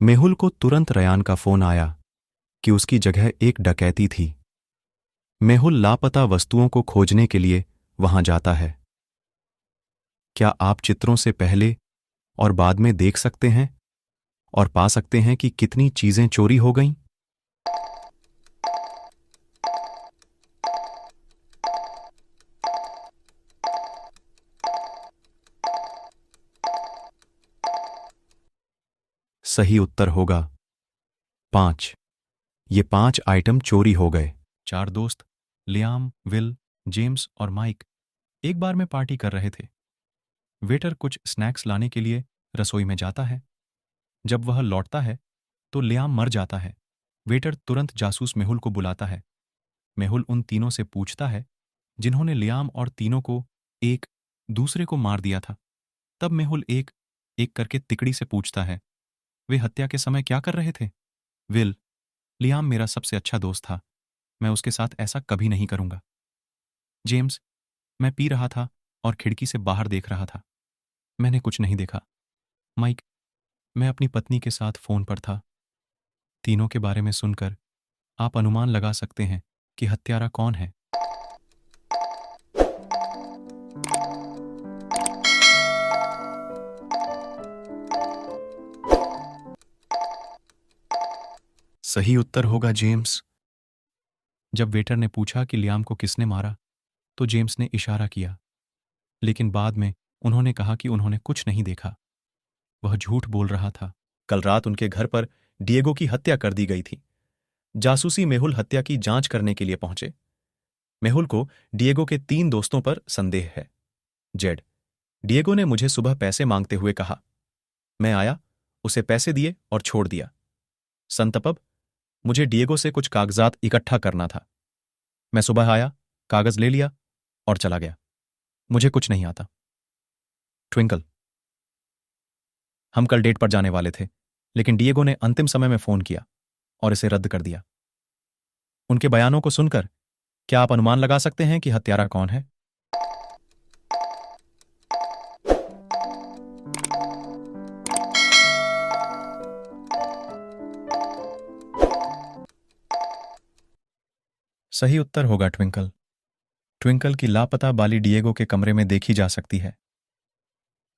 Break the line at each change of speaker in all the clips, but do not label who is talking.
मेहुल को तुरंत रयान का फोन आया कि उसकी जगह एक डकैती थी। मेहुल लापता वस्तुओं को खोजने के लिए वहां जाता है। क्या आप चित्रों से पहले और बाद में देख सकते हैं और पा सकते हैं कि कितनी चीजें चोरी हो गईं? सही उत्तर होगा 5। ये 5 आइटम चोरी हो गए। 4 दोस्त लियाम, विल, जेम्स और माइक एक बार में पार्टी कर रहे थे। वेटर कुछ स्नैक्स लाने के लिए रसोई में जाता है। जब वह लौटता है तो लियाम मर जाता है। वेटर तुरंत जासूस मेहुल को बुलाता है। मेहुल उन तीनों से पूछता है जिन्होंने लियाम और तीनों को एक दूसरे को मार दिया था। तब मेहुल एक एक करके तिकड़ी से पूछता है, वे हत्या के समय क्या कर रहे थे? विल, लियाम मेरा सबसे अच्छा दोस्त था, मैं उसके साथ ऐसा कभी नहीं करूंगा। जेम्स, मैं पी रहा था और खिड़की से बाहर देख रहा था, मैंने कुछ नहीं देखा। माइक, मैं अपनी पत्नी के साथ फोन पर था। तीनों के बारे में सुनकर आप अनुमान लगा सकते हैं कि हत्यारा कौन है। सही उत्तर होगा जेम्स। जब वेटर ने पूछा कि लियाम को किसने मारा तो जेम्स ने इशारा किया, लेकिन बाद में उन्होंने कहा कि उन्होंने कुछ नहीं देखा। वह झूठ बोल रहा था। कल रात उनके घर पर डिएगो की हत्या कर दी गई थी। जासूसी मेहुल हत्या की जांच करने के लिए पहुंचे। मेहुल को डिएगो के 3 दोस्तों पर संदेह है। जेड, डिएगो ने मुझे सुबह पैसे मांगते हुए कहा। मैं आया, उसे पैसे दिए और छोड़ दिया। संतपब, मुझे डिएगो से कुछ कागजात इकट्ठा करना था। मैं सुबह आया, कागज ले लिया और चला गया। मुझे कुछ नहीं आता। ट्विंकल, हम कल डेट पर जाने वाले थे, लेकिन डिएगो ने अंतिम समय में फोन किया और इसे रद्द कर दिया। उनके बयानों को सुनकर क्या आप अनुमान लगा सकते हैं कि हत्यारा कौन है? सही उत्तर होगा ट्विंकल। ट्विंकल की लापता बाली डिएगो के कमरे में देखी जा सकती है।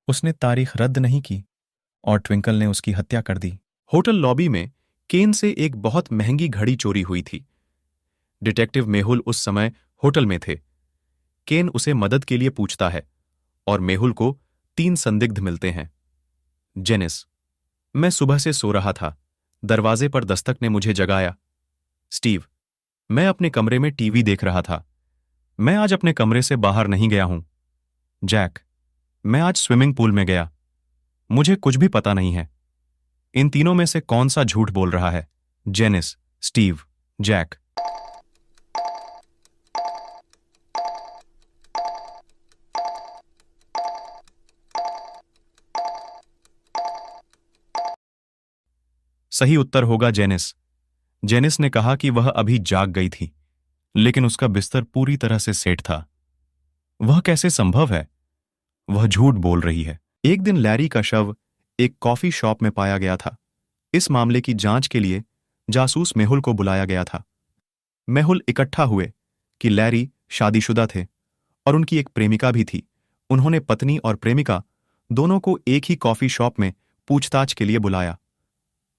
उसने तारीख रद्द नहीं की और ट्विंकल ने उसकी हत्या कर दी। होटल लॉबी में केन से एक बहुत महंगी घड़ी चोरी हुई थी। डिटेक्टिव मेहुल उस समय होटल में थे। केन उसे मदद के लिए पूछता है और मेहुल को 3 संदिग्ध मिलते हैं। जेनिस, मैं सुबह से सो रहा था, दरवाजे पर दस्तक ने मुझे जगाया। स्टीव, मैं अपने कमरे में टीवी देख रहा था, मैं आज अपने कमरे से बाहर नहीं गया हूं। जैक, मैं आज स्विमिंग पूल में गया, मुझे कुछ भी पता नहीं है। इन तीनों में से कौन सा झूठ बोल रहा है? Janice, Steve, Jack. सही उत्तर होगा जेनिस। जेनिस ने कहा कि वह अभी जाग गई थी, लेकिन उसका बिस्तर पूरी तरह से सेट था। वह कैसे संभव है? वह झूठ बोल रही है। एक दिन लैरी का शव एक कॉफी शॉप में पाया गया था। इस मामले की जांच के लिए जासूस मेहुल को बुलाया गया था। मेहुल इकट्ठा हुए कि लैरी शादीशुदा थे और उनकी एक प्रेमिका भी थी। उन्होंने पत्नी और प्रेमिका दोनों को एक ही कॉफी शॉप में पूछताछ के लिए बुलाया।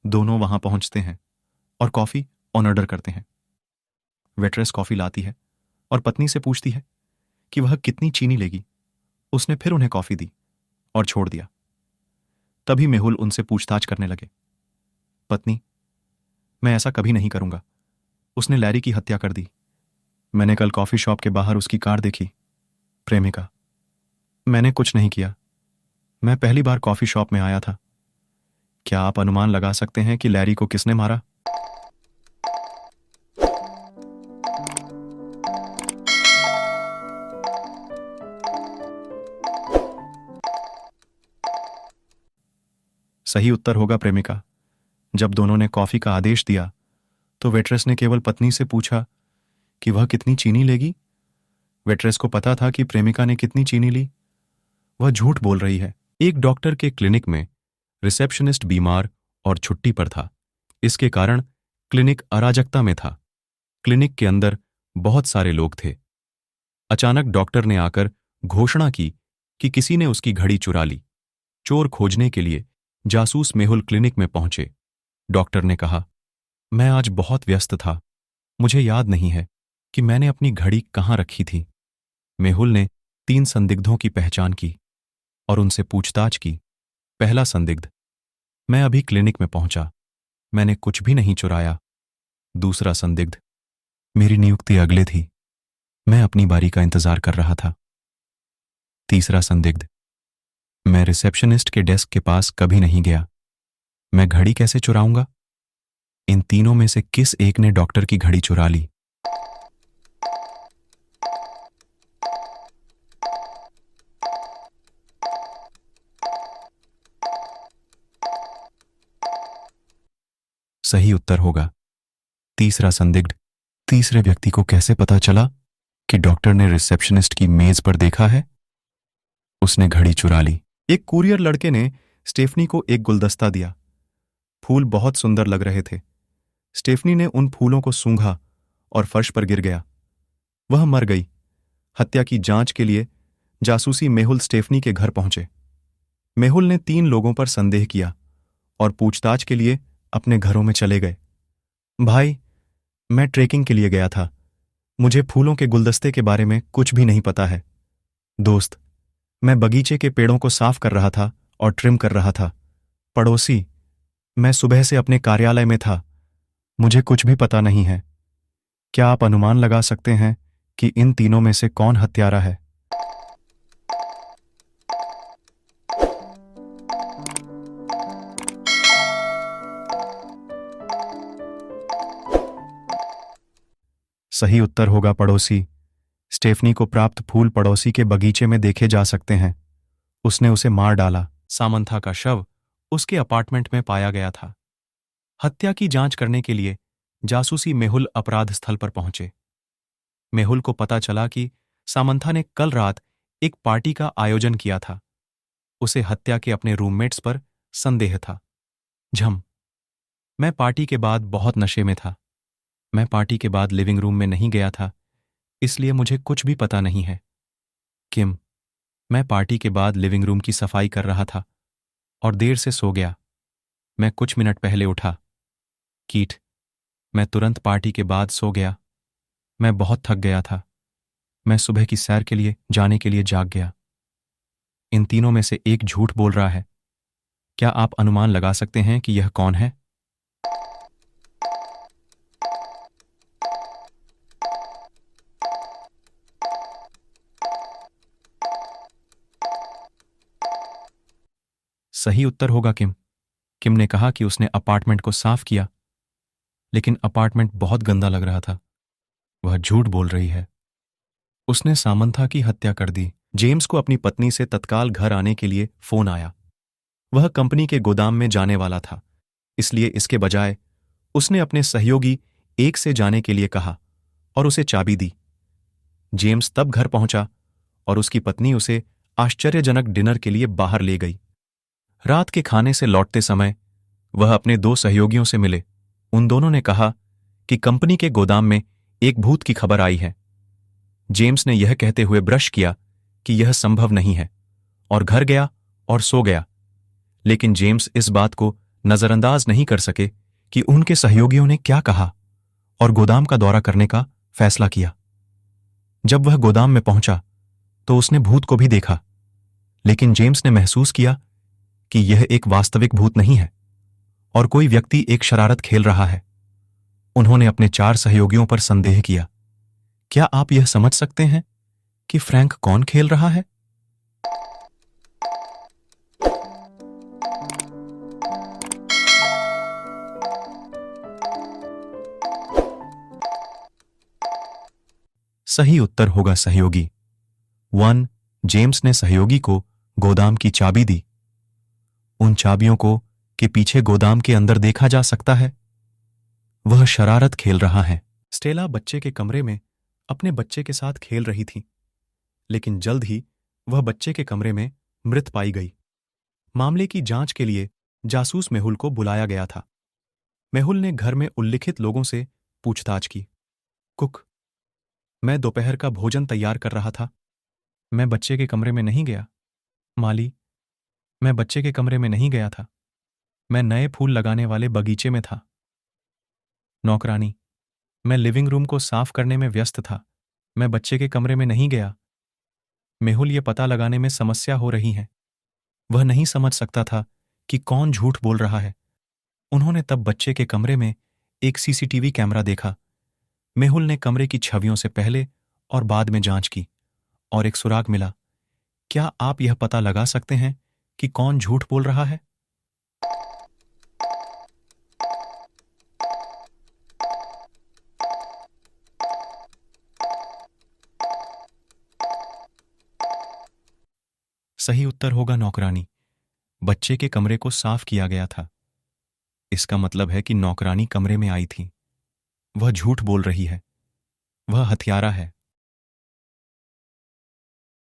दोनों वहां पहुंचते हैं और कॉफी ऑन ऑर्डर करते हैं। वेट्रेस कॉफी लाती है और पत्नी से पूछती है कि वह कितनी चीनी लेगी। उसने फिर उन्हें कॉफी दी और छोड़ दिया। तभी मेहुल उनसे पूछताछ करने लगे। पत्नी, मैं ऐसा कभी नहीं करूंगा, उसने लैरी की हत्या कर दी। मैंने कल कॉफी शॉप के बाहर उसकी कार देखी। प्रेमिका, मैंने कुछ नहीं किया, मैं पहली बार कॉफी शॉप में आया था। क्या आप अनुमान लगा सकते हैं कि लैरी को किसने मारा? सही उत्तर होगा प्रेमिका। जब दोनों ने कॉफी का आदेश दिया तो वेट्रेस ने केवल पत्नी से पूछा कि वह कितनी चीनी लेगी। वेट्रेस को पता था कि प्रेमिका ने कितनी चीनी ली। वह झूठ बोल रही है। एक डॉक्टर के क्लिनिक में रिसेप्शनिस्ट बीमार और छुट्टी पर था। इसके कारण क्लिनिक अराजकता में था। क्लिनिक के अंदर बहुत सारे लोग थे। अचानक डॉक्टर ने आकर घोषणा की कि किसी ने उसकी घड़ी चुरा ली। चोर खोजने के लिए जासूस मेहुल क्लिनिक में पहुंचे। डॉक्टर ने कहा, मैं आज बहुत व्यस्त था, मुझे याद नहीं है कि मैंने अपनी घड़ी कहाँ रखी थी। मेहुल ने 3 संदिग्धों की पहचान की और उनसे पूछताछ की। पहला संदिग्ध, मैं अभी क्लिनिक में पहुंचा, मैंने कुछ भी नहीं चुराया। दूसरा संदिग्ध, मेरी नियुक्ति अगले थी, मैं अपनी बारी का इंतजार कर रहा था। तीसरा संदिग्ध, मैं रिसेप्शनिस्ट के डेस्क के पास कभी नहीं गया, मैं घड़ी कैसे चुराऊंगा? इन तीनों में से किस एक ने डॉक्टर की घड़ी चुरा ली? सही उत्तर होगा तीसरा संदिग्ध। तीसरे व्यक्ति को कैसे पता चला कि डॉक्टर ने रिसेप्शनिस्ट की मेज पर देखा है? उसने घड़ी चुरा ली। एक कुरियर लड़के ने स्टेफनी को एक गुलदस्ता दिया। फूल बहुत सुंदर लग रहे थे। स्टेफनी ने उन फूलों को सूंघा और फर्श पर गिर गया। वह मर गई। हत्या की जांच के लिए जासूसी मेहुल स्टेफनी के घर पहुंचे। मेहुल ने 3 लोगों पर संदेह किया और पूछताछ के लिए अपने घरों में चले गए। भाई, मैं ट्रेकिंग के लिए गया था, मुझे फूलों के गुलदस्ते के बारे में कुछ भी नहीं पता है। दोस्त, मैं बगीचे के पेड़ों को साफ कर रहा था और ट्रिम कर रहा था। पड़ोसी, मैं सुबह से अपने कार्यालय में था, मुझे कुछ भी पता नहीं है। क्या आप अनुमान लगा सकते हैं कि इन तीनों में से कौन हत्यारा है? सही उत्तर होगा पड़ोसी। स्टेफनी को प्राप्त फूल पड़ोसी के बगीचे में देखे जा सकते हैं। उसने उसे मार डाला। सामंथा का शव उसके अपार्टमेंट में पाया गया था। हत्या की जांच करने के लिए जासूसी मेहुल अपराध स्थल पर पहुंचे। मेहुल को पता चला कि सामंथा ने कल रात एक पार्टी का आयोजन किया था। उसे हत्या के अपने रूममेट्स पर संदेह था। झम, मैं पार्टी के बाद बहुत नशे में था। मैं पार्टी के बाद लिविंग रूम में नहीं गया था, इसलिए मुझे कुछ भी पता नहीं है। किम, मैं पार्टी के बाद लिविंग रूम की सफाई कर रहा था और देर से सो गया। मैं कुछ मिनट पहले उठा। कीट, मैं तुरंत पार्टी के बाद सो गया। मैं बहुत थक गया था। मैं सुबह की सैर के लिए जाने के लिए जाग गया। इन तीनों में से एक झूठ बोल रहा है। क्या आप अनुमान लगा सकते हैं कि यह कौन है? सही उत्तर होगा किम। किम ने कहा कि उसने अपार्टमेंट को साफ किया, लेकिन अपार्टमेंट बहुत गंदा लग रहा था। वह झूठ बोल रही है। उसने सामंथा की हत्या कर दी। जेम्स को अपनी पत्नी से तत्काल घर आने के लिए फोन आया। वह कंपनी के गोदाम में जाने वाला था, इसलिए इसके बजाय उसने अपने सहयोगी एक से जाने के लिए कहा और उसे चाबी दी। जेम्स तब घर पहुंचा और उसकी पत्नी उसे आश्चर्यजनक डिनर के लिए बाहर ले गई। रात के खाने से लौटते समय वह अपने 2 सहयोगियों से मिले। उन दोनों ने कहा कि कंपनी के गोदाम में एक भूत की खबर आई है। जेम्स ने यह कहते हुए ब्रश किया कि यह संभव नहीं है और घर गया और सो गया। लेकिन जेम्स इस बात को नजरअंदाज नहीं कर सके कि उनके सहयोगियों ने क्या कहा और गोदाम का दौरा करने का फैसला किया। जब वह गोदाम में पहुंचा तो उसने भूत को भी देखा, लेकिन जेम्स ने महसूस किया कि यह एक वास्तविक भूत नहीं है और कोई व्यक्ति एक शरारत खेल रहा है। उन्होंने अपने 4 सहयोगियों पर संदेह किया। क्या आप यह समझ सकते हैं कि फ्रैंक कौन खेल रहा है? सही उत्तर होगा सहयोगी 1। जेम्स ने सहयोगी को गोदाम की चाबी दी। उन चाबियों को के पीछे गोदाम के अंदर देखा जा सकता है। वह शरारत खेल रहा है। स्टेला बच्चे के कमरे में अपने बच्चे के साथ खेल रही थी, लेकिन जल्द ही वह बच्चे के कमरे में मृत पाई गई। मामले की जांच के लिए जासूस मेहुल को बुलाया गया था। मेहुल ने घर में उल्लिखित लोगों से पूछताछ की। कुक, मैं दोपहर का भोजन तैयार कर रहा था। मैं बच्चे के कमरे में नहीं गया। माली, मैं बच्चे के कमरे में नहीं गया था। मैं नए फूल लगाने वाले बगीचे में था। नौकरानी, मैं लिविंग रूम को साफ करने में व्यस्त था। मैं बच्चे के कमरे में नहीं गया। मेहुल ये पता लगाने में समस्या हो रही है। वह नहीं समझ सकता था कि कौन झूठ बोल रहा है। उन्होंने तब बच्चे के कमरे में एक सीसीटीवी कैमरा देखा। मेहुल ने कमरे की छवियों से पहले और बाद में जांच की और एक सुराग मिला। क्या आप यह पता लगा सकते हैं कि कौन झूठ बोल रहा है? सही उत्तर होगा नौकरानी। बच्चे के कमरे को साफ किया गया था। इसका मतलब है कि नौकरानी कमरे में आई थी। वह झूठ बोल रही है। वह हत्यारा है।